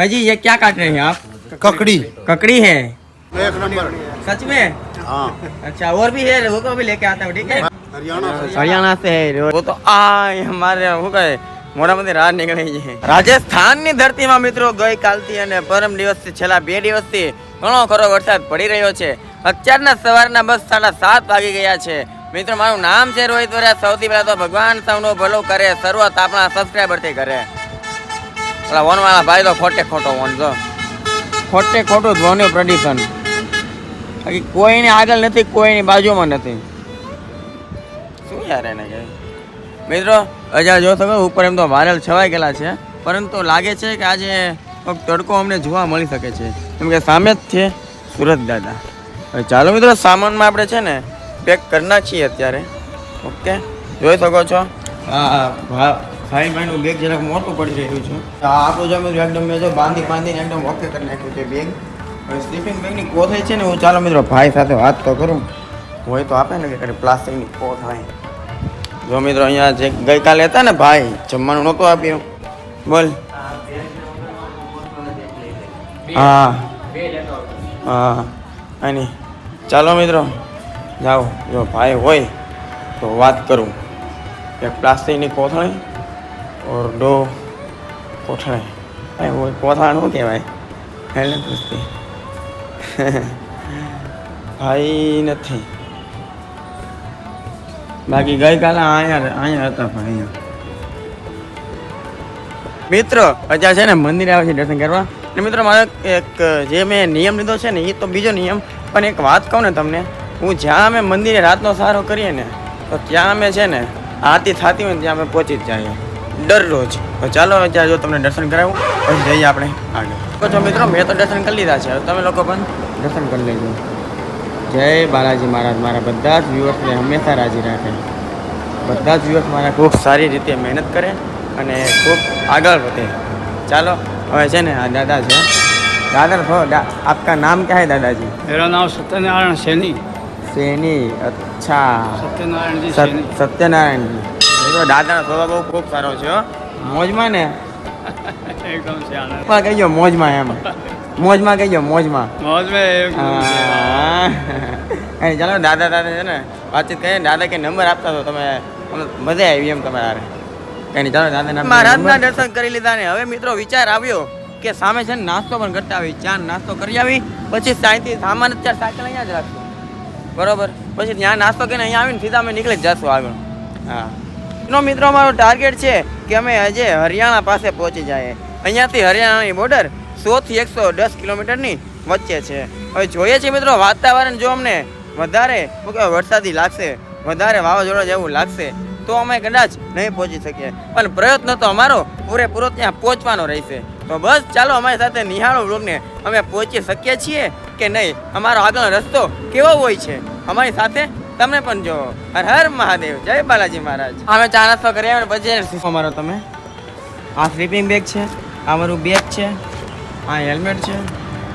भाई जी ये क्या काट रहे हैं आप? ककड़ी ककड़ी है? एक नंबर। सच में? हाँ, अच्छा और भी है, वो को भी लेके आता हूँ, ठीक है? हरियाणा से। हरियाणा से है वो तो અમારે શું કહે મોઢામાંથી રાહ નીકળે છે. રાજસ્થાનની ધરતીમાં મિત્રો ગઈકાલથી અને પરમ દિવસથી છેલ્લા 2 દિવસથી ઘણો ખરો વરસાદ પડી રહ્યો છે. અત્યારના સવારના બસ 7:30 વાગી ગયા છે. મિત્રો મારું નામ છે રોહિત વરા. સૌથી પહેલા તો ભગવાન સૌનો ભલો કરે. શરૂઆત આપણા સબસ્ક્રાઈબરથી કરે. પેલા વન વાળા ભાઈ તો ખોટે ખોટો વન જો ખોટે ખોટું ધ્વનિ પ્રદૂષણ. બાકી કોઈની આગળ નથી, કોઈની બાજુમાં નથી. શું યાર એને કહે મિત્રો અજા જો શકો ઉપર એમ તો વાયરલ છવાઈ ગયેલા છે, પરંતુ લાગે છે કે આજે તડકો અમને જોવા મળી શકે છે, કેમ કે સામે જ છે સુરત દાદા. હવે ચાલો મિત્રો સામાનમાં આપણે છે ને પેક કરી નાખીએ અત્યારે. ઓકે જોઈ શકો છો ભાઈનું બેગ જરાક મોટું પડી રહ્યું છે. આ આપણું જો મિત્રો એકદમ મેં જો બાંધીને એકદમ ઓકે કરી નાખ્યું છે બેગ. હવે સ્લીપિંગ બેગની કોથળી છે ને હું ચાલો મિત્રો ભાઈ સાથે વાત તો કરું, હોય તો આપે ને કે પ્લાસ્ટિકની કોથળી. જો મિત્રો અહીંયા જે ગઈકાલે હતા ને ભાઈ જમવાનું નહોતું આપ્યું, બોલ. હા હા અને ચાલો મિત્રો જાઓ, જો ભાઈ હોય તો વાત કરું. એક પ્લાસ્ટિકની કોથળી ઓર 2 કોથળી. હોય કોથળા શું કહેવાય એટલે પૂછતી ભાઈ નથી. બાકી ગઈકાલે અહીંયા હતા પણ અહીંયા મિત્રો અત્યારે છે ને મંદિરે આવે છે દર્શન કરવા. અને મિત્રો મારો એક જે મેં નિયમ લીધો છે ને એ તો બીજો નિયમ, પણ એક વાત કહું ને તમને, હું જ્યાં અમે મંદિરે રાતનો સહારો કરીએ ને તો ત્યાં અમે છે ને આરતી થતી હોય ને ત્યાં અમે પહોંચી જ જઈએ દરરોજ. તો ચાલો અત્યારે જો તમને દર્શન કરાવું પછી જઈએ આપણે આગળ. તો મિત્રો મેં તો દર્શન કરી લીધા છે, તમે લોકો પણ દર્શન કરી લેજો. જય બાલાજી મહારાજ. મારા બધા જ વ્યુઅર્સને હંમેશા રાજી રાખે. બધા જ વ્યુઅર્સ મારા ખૂબ સારી રીતે મહેનત કરે અને ખૂબ આગળ વધે. ચાલો હવે છે ને આ દાદા છે. દાદા થોડો આપકા નામ क्या है दादाजी? मेरा नाम सत्यनारायण सैनी। सैनी? अच्छा सत्यनारायण जी सैनी। सत्यनारायण जी. તો દાદાનો સ્વભાવ બહુ ખૂબ સારો છે. મોજમાં ને एकदम से आना માં કહીજો મોજમાં, એમ મોજમાં કહીજો મોજમાં. मौज में एकदम से। ચાલો દાદા છે ને વાતચીત કરીએ. દાદા કે નંબર આપતા તો તમે મજા આવી એમ તમારે કઈ નહીં. ચાલો દાદા મહારાજના દર્શન કરી લીધા ને હવે મિત્રો વિચાર આવ્યો કે સામે છે ને નાસ્તો પણ કરતા આવી. ચા નાસ્તો કરી આવી પછી સાંજથી સામાન અત્યારે સાયકલ અહીંયા જ રાખશું, બરોબર. પછી ત્યાં નાસ્તો કરીને અહીંયા આવીને સીધા અમે નીકળી જ જશું આગળ. હા એનો મિત્રો અમારો ટાર્ગેટ છે કે અમે હજે હરિયાણા પાસે પહોંચી જાય. અહીંયાથી હરિયાણાની બોર્ડર 100 થી 110 કિલોમીટરની વચ્ચે છે. હવે જોઈએ છીએ મિત્રો વાતાવરણ જો અમને વધારે વરસાદી લાગશે, વધારે વાવાઝોડા જેવું લાગશે તો અમે કદાચ નહીં પહોંચી શકીએ, પણ પ્રયત્ન તો અમારો પૂરેપૂરો ત્યાં પહોંચવાનો રહેશે. તો બસ ચાલો અમારી સાથે નિહાળો વ્લોગને. અમે પહોંચી શકીએ છીએ કે નહીં, અમારો આગળનો રસ્તો કેવો હોય છે અમારી સાથે તમે પણ જો. હર હર મહાદેવ. જય બાલાજી મહારાજ. અમે ચા નાસ્તો કરી આવ્યા પછી અમારો તમે આ સ્લીપિંગ બેગ છે, આ મારું બેગ છે, આ હેલ્મેટ છે,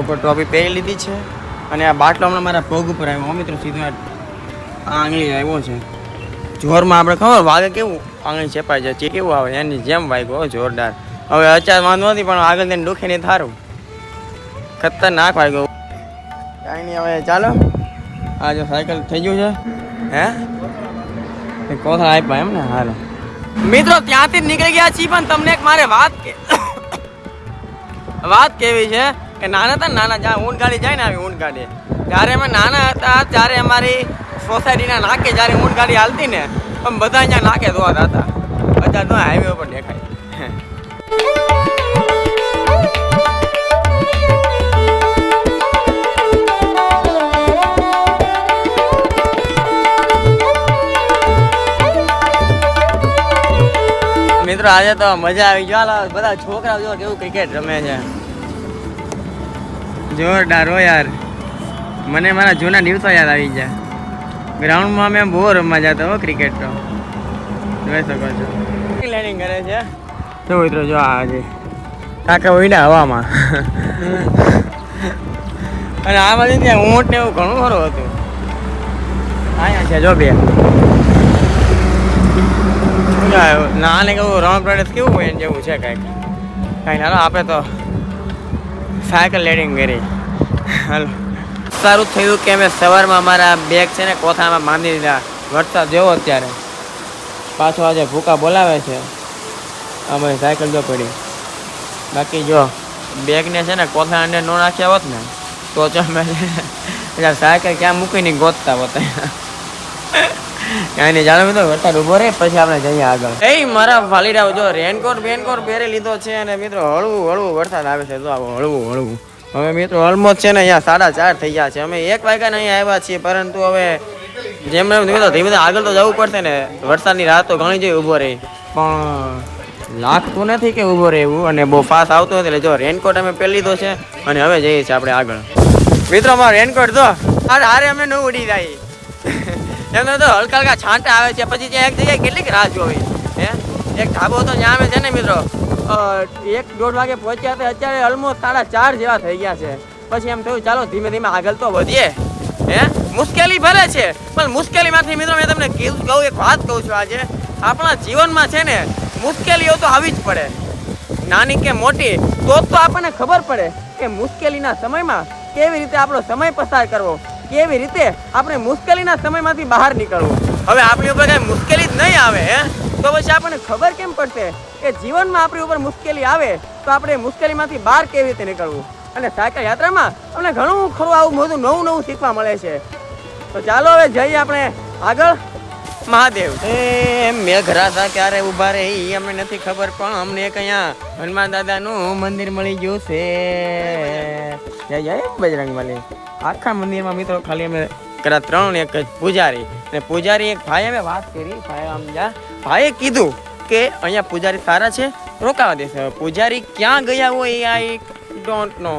ઉપર ટોપી પહેરી લીધી છે, અને આ બાટલો હમણાં મારા પગ ઉપર આવ્યો મિત્રો સીધું આ આંગળી આવ્યો છે. જોરમાં આપણે ખબર વાગે કેવું આંગળી ચેપાઈ જાય છે, કેવું આવે એની જેમ વાગ્યો જોરદાર. હવે અચાર વાંધો નથી પણ આગળ તેને દુખે નહીં થારું, ખતરનાક વાગ્યો. કાંઈ નહીં હવે ચાલો. આ જો સાયકલ થઈ ગયું છે હે કોથળા આપ્યા એમ ને. હાલો મિત્રો ત્યાંથી જ નીકળી ગયા છીએ, પણ તમને એક મારે વાત કેવી છે કે નાના હતા નાના જ્યાં ઊંટ ગાડી જાય ને આવી ઊંટ ગાડી, જ્યારે અમે નાના હતા ત્યારે અમારી સોસાયટીના નાકે જ્યારે ઊંટ ગાડી હાલતી ને પણ બધા અહીંયા નાકે ધોવાતા હતા. બધા તો હાઈવે ઉપર દેખાય. મિત્રો આજે તો મજા આવી ગયો. બધા છોકરાઓ જો કેવું ક્રિકેટ રમે છે, જોરદાર હો યાર. મને મારા જૂના દિવસો યાદ આવી ગયા. ગ્રાઉન્ડમાં મેં બહુ રમવા જતો હો ક્રિકેટ તો, જોઈ શકો છો. લેન્ડિંગ કરે છે તો મિત્રો જો આજે કાકા ઉડ્યા હવામાં અને આમાંથી ત્યાં ઊંટ ને એવું ઘણું ખરું હતું. અહીંયા છે જો બે ના ને કેવું રણ પ્રદેશ કેવું હોય જેવું છે કાંઈક. કાંઈ ના આપણે તો સાયકલ લેડિંગ કરી. હાલો, સારું થયું કે અમે સવારમાં અમારા બેગ છે ને કોથામાં બાંધી દીધા. વરસાદ જેવો અત્યારે પાછો આજે ભૂકા બોલાવે છે. અમે સાયકલ જો પડી. બાકી જો બેગને છે ને કોથા અંદર ન નાખ્યા હોત ને તો જ અમે સાયકલ ક્યાં મૂકીને ગોતતા હોત. કાંઈ જાણો મિત્રો, વરસાદ ઊભો રહે પછી આપણે જઈએ આગળ. એ મારા વાલીડાઓ જો રેનકોટ પહેરી લીધો છે અને મિત્રો હળવું વરસાદ આવે છે. જો આવો હળવું. હવે મિત્રો ઓલમોસ્ટ છે ને અહીંયા 4:30 થઈ ગયા છે. અમે 1 વાગ્યાના અહીંયા આવ્યા છીએ, પરંતુ હવે જેમ ધીમે આગળ તો જવું પડશે ને. વરસાદની રાત તો ઘણી જઈ ઊભો રહી, પણ લાગતું નથી કે ઊભો રહે એવું, અને બહુ ફાસ્ટ આવતું નથી. એટલે જો રેનકોટ અમે પહેરી લીધો છે અને હવે જઈએ છીએ આપણે આગળ. મિત્રો અમારો રેનકોટ જો હારે અમે ન ઉડી જાય. એમને તો હલકા છાંટા આવે છે. પછી ત્યાં એક જગ્યાએ કેટલીક રાહ જોવી. એક ઢાબો તો જ્યાં આવે છે ને મિત્રો 1-1.5 વાગે પહોંચ્યા હતા, અત્યારે ઓલમોસ્ટ 4:30 જેવા થઈ ગયા છે. પછી એમ થયું ચાલો ધીમે આગળ તો વધીએ. મુશ્કેલી ભલે છે, પણ મુશ્કેલીમાંથી મિત્રો મેં તમને કહું એક વાત કહું છું. આજે આપણા જીવનમાં છે ને મુશ્કેલીઓ તો આવી જ પડે, નાની કે મોટી. તો આપણને ખબર પડે કે મુશ્કેલીના સમયમાં કેવી રીતે આપણો સમય પસાર કરવો, કેવી રીતે આપણે મુશ્કેલીના સમયમાંથી બહાર નીકળવું. હવે આપણી ઉપર કઈ મુશ્કેલી જ નહીં આવે તો પછી આપણને ખબર કેમ પડશે કે જીવનમાં આપણી ઉપર મુશ્કેલી આવે તો આપણે મુશ્કેલીમાંથી બહાર કેવી રીતે નીકળવું. અને સાયકલ યાત્રામાં અમને ઘણું ખરું આવું બધું નવું શીખવા મળે છે. તો ચાલો હવે જઈએ આપણે આગળ. મહાદેવ મેઘરાજા ક્યારે ઉભા રહે એ અમને નથી ખબર, પણ અમને એક અહીંયા હનુમાન દાદાનું મંદિર મળી ગયું છે. જય બજરંગબલી. આખા મંદિરમાં મિત્રો ખાલી અમે કદાચ 3 ને એક જ પૂજારી. અને પૂજારી એક ભાઈ અમે વાત કરી, ભાઈએ કીધું કે અહીંયા પૂજારી સારા છે, રોકાવા દેશે. પૂજારી ક્યાં ગયા હોય આઈ ડોન્ટ નો,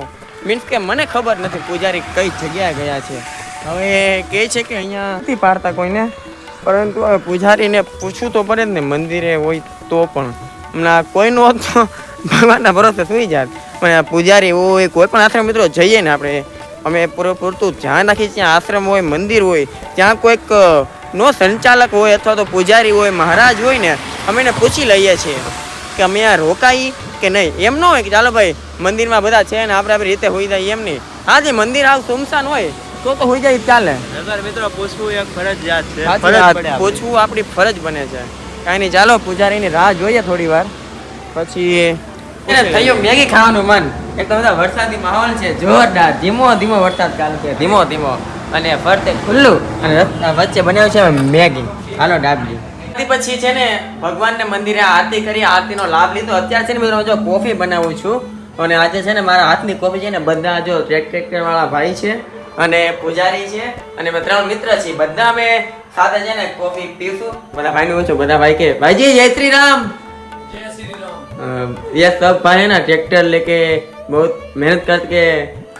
મીન્સ કે મને ખબર નથી પૂજારી કઈ જગ્યાએ ગયા છે. હવે કહે છે કે અહીંયા નથી પાડતા કોઈને, પરંતુ હવે પૂજારીને પૂછવું તો પડે જ ને. મંદિરે હોય તો પણ હમણાં કોઈનું હોત તો ભગવાનના ભરોસે સુઈ જાય. પણ પૂજારી હોય કોઈ પણ આશ્રમ મિત્રો જઈએ ને આપણે, અમે પૂરતું ધ્યાન રાખીએ. ત્યાં આશ્રમ હોય, મંદિર હોય, ત્યાં કોઈક નો સંચાલક હોય અથવા તો પૂજારી હોય, મહારાજ હોય ને, અમે એને પૂછી લઈએ છીએ કે અમે આ રોકાઈ કે નહીં. એમ ન હોય કે ચાલો ભાઈ મંદિરમાં બધા છે ને આપણે આપણી રીતે હોઈ જાય, એમ નહીં. હા, જે મંદિર આવું સુમસાન હોય તો હોઈ જાય ચાલે. મિત્રો પૂછવું એક ફરજિયાત છે, પૂછવું આપણી ફરજ બને છે. કાંઈ નહીં, ચાલો પૂજારીની રાહ જોઈએ થોડી વાર. પછી થયું મેગી ખાવાનું મન. એક તો બધા વરસાદી માહોલ છે જોરદાર. ધીમો વરસાદ ચાલુ છે, ધીમો અને ફરતે ખુલ્લું અને રસ્તા વચ્ચે બનાવ્યું છે મેગી. હાલો ડાબલી. પછી છે ને ભગવાનને મંદિરે આરતી કરી, આરતીનો લાભ લીધો. અત્યારે છે ને મિત્રો જો કોફી બનાવું છું, અને આજે છે ને મારા હાથની કોફી છે ને બધા જો ટ્રેક્ટર વાળા ભાઈ છે અને પૂજારી છે અને અમે 3 મિત્ર છીએ. બધા અમે સાથે છે ને કોફી પીશું. બધા ભાઈ નું બધા ભાઈ કે ભાईजी जय श्री राम. ये सब भाई है ना ट्रैक्टर लेके बहुत मेहनत करके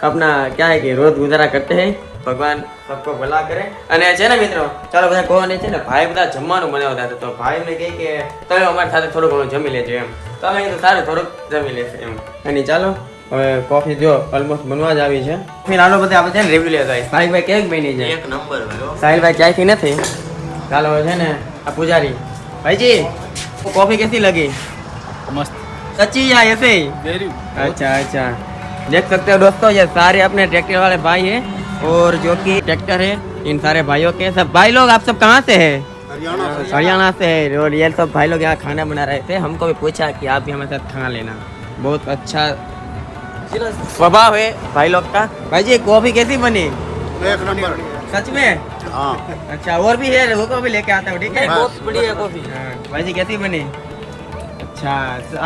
अपना क्या है कि रोज गुजारा करते हैं. ભગવાન सबको ભલા કરે. અને છે ને મિત્રો ચાલો બધા કોને છે ને ભાઈ બધા જમવાનું બનાવતા હતા, તો ભાઈ એમને કહે કે તમે અમારી સાથે થોડું ઘણું જમી લેજો એમ. તો અમે કીધું સારું થોડુંક જમી લેશે એમ. અને ચાલો હવે કોફી જો ઓલમોસ્ટ બનવા જ આવી છે. ફિર આલો બધા આપણે છે ને રિવ્યુ લેતા આવીએ. સાહિલભાઈ કેક બની છે? એક નંબર ભાઈ. સાહિલભાઈ ક્યાંયથી નથી. ચાલો છે ને આ પૂજારી ભાईजी कॉफी कैसी लगी? मस्त, सच्ची या ऐसे ही? अच्छा देख सकते हो दोस्तों, ये सारे अपने ट्रैक्टर वाले भाई हैं और जो कि ट्रैक्टर है इन सारे भाइयों के. सब भाई लोग आप सब कहाँ से है? हरियाणा से है. और ये सब भाई लोग यहाँ खाना बना रहे थे. हमको भी पूछा कि आप भी हमारे साथ खाना लेना. बहुत अच्छा स्वभाव है भाई लोग का. भाईजी कॉफी कैसी बनी? एक नंबर. सच में? हाँ. अच्छा और भी है, वो को भी लेके आता हूँ ठीक है. बहुत बढ़िया कॉफी. भाईजी कैसी बनी? अच्छा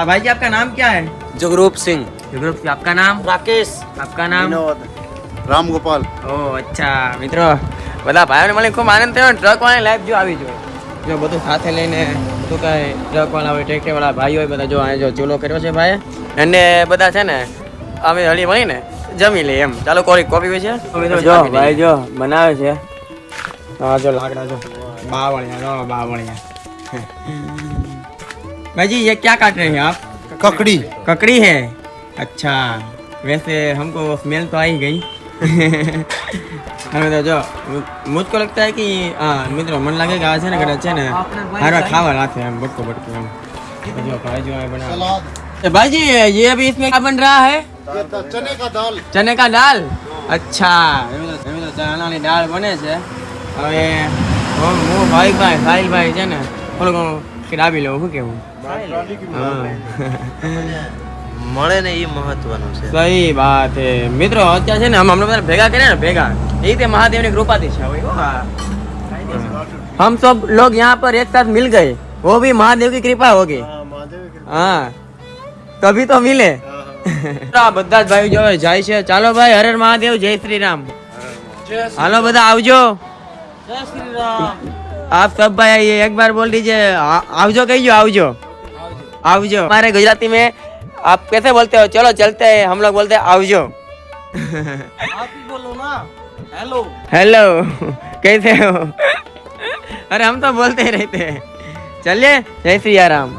भाईजी आपका नाम क्या है? जगरूप सिंह. जगरूप सिंह. आपका नाम? राकेश. आपका नाम? विनोद. राम गोपाल. ઓહ અચ્છા. મિત્રો બધા ભાઈઓને મળીને ખૂબ આનંદ થયો. ટ્રક વાળાની લાઈફ જો આવી જોઈએ, જો બધું સાથે લઈને શું કહે ટ્રક વાળા હોય, ટ્રેક્ટર વાળા ભાઈ હોય, બધા જો આ જો ચૂલો કર્યો છે ભાઈ, અને બધા છે ને અમે હળી મળીને જમી લઈએ એમ. ચાલો કોફી પી છે જો ભાઈ જો બનાવે છે. હા જો લાકડા જો બાવળિયા. भाईजी ये क्या काट रहे हैं आप? ककड़ी. ककड़ी है. अच्छा वैसे हमको स्मेल तो आ ही गई. हमें तो जो मुझको लगता है कि हाँ मित्रों मन लगेगा आज है ना कदाच है ने हर खावा लाते हैं बटको हम. जो भाई जो है बना. भाईजी ये अभी इसमें क्या बन रहा है? चने का दाल ચને કા દાલ અચ્છા એમ તો ચણાની દાળ બને છે હવે હું ભાઈ છે ને થોડું ઘણું કે ડાબી લઉં શું કેવું મળે ને એ મહત્વનું છે સહી બાત હે મિત્રો અત્યારે છે ને હમ બધા ભેગા કર્યા ને ભેગા એ રીતે મહાદેવની કૃપાથી છે હવે हम सब लोग यहाँ पर एक साथ मिल गए वो भी महादेव की कृपा होगी हाँ तभी तो मिले આ બધા જ ભાઈ જો જાય છે ચાલો ભાઈ હર હર મહાદેવ જય શ્રી રામ હાલો બધા આવજો आप सब भाई आइए एक बार बोल दीजिए आवजो कहियो आवजो आवजो हमारे गुजराती में आप कैसे बोलते हो चलो चलते हैं हम लोग बोलते हैं आवजो आप ही बोलो ना हेलो हेलो कैसे हो अरे हम तो बोलते ही रहते हैं चलिए जय श्री राम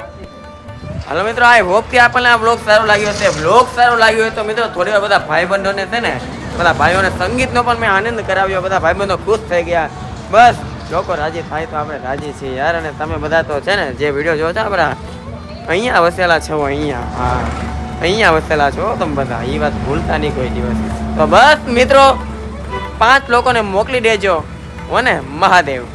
હાલો મિત્રો આઈ હોપ કે આપણને આ બ્લોગ સારો લાગ્યો હશે બ્લોગ સારો લાગ્યો હોય તો મિત્રો થોડી વાર બધા ભાઈબંધોને છે ને બધા ભાઈઓને સંગીતનો પણ મેં આનંદ કરાવ્યો બધા ભાઈબંધો ખુશ થઈ ગયા બસ લોકો રાજી થાય તો આપણે રાજી છીએ યાર અને તમે બધા તો છે ને જે વિડીયો જોવો છો આપણા અહીંયા વસેલા છો અહીંયા હા અહીંયા વસેલા છો તમે બધા એ વાત ભૂલતા નહીં કોઈ દિવસ તો બસ મિત્રો 5 લોકોને મોકલી દેજો હો ને મહાદેવ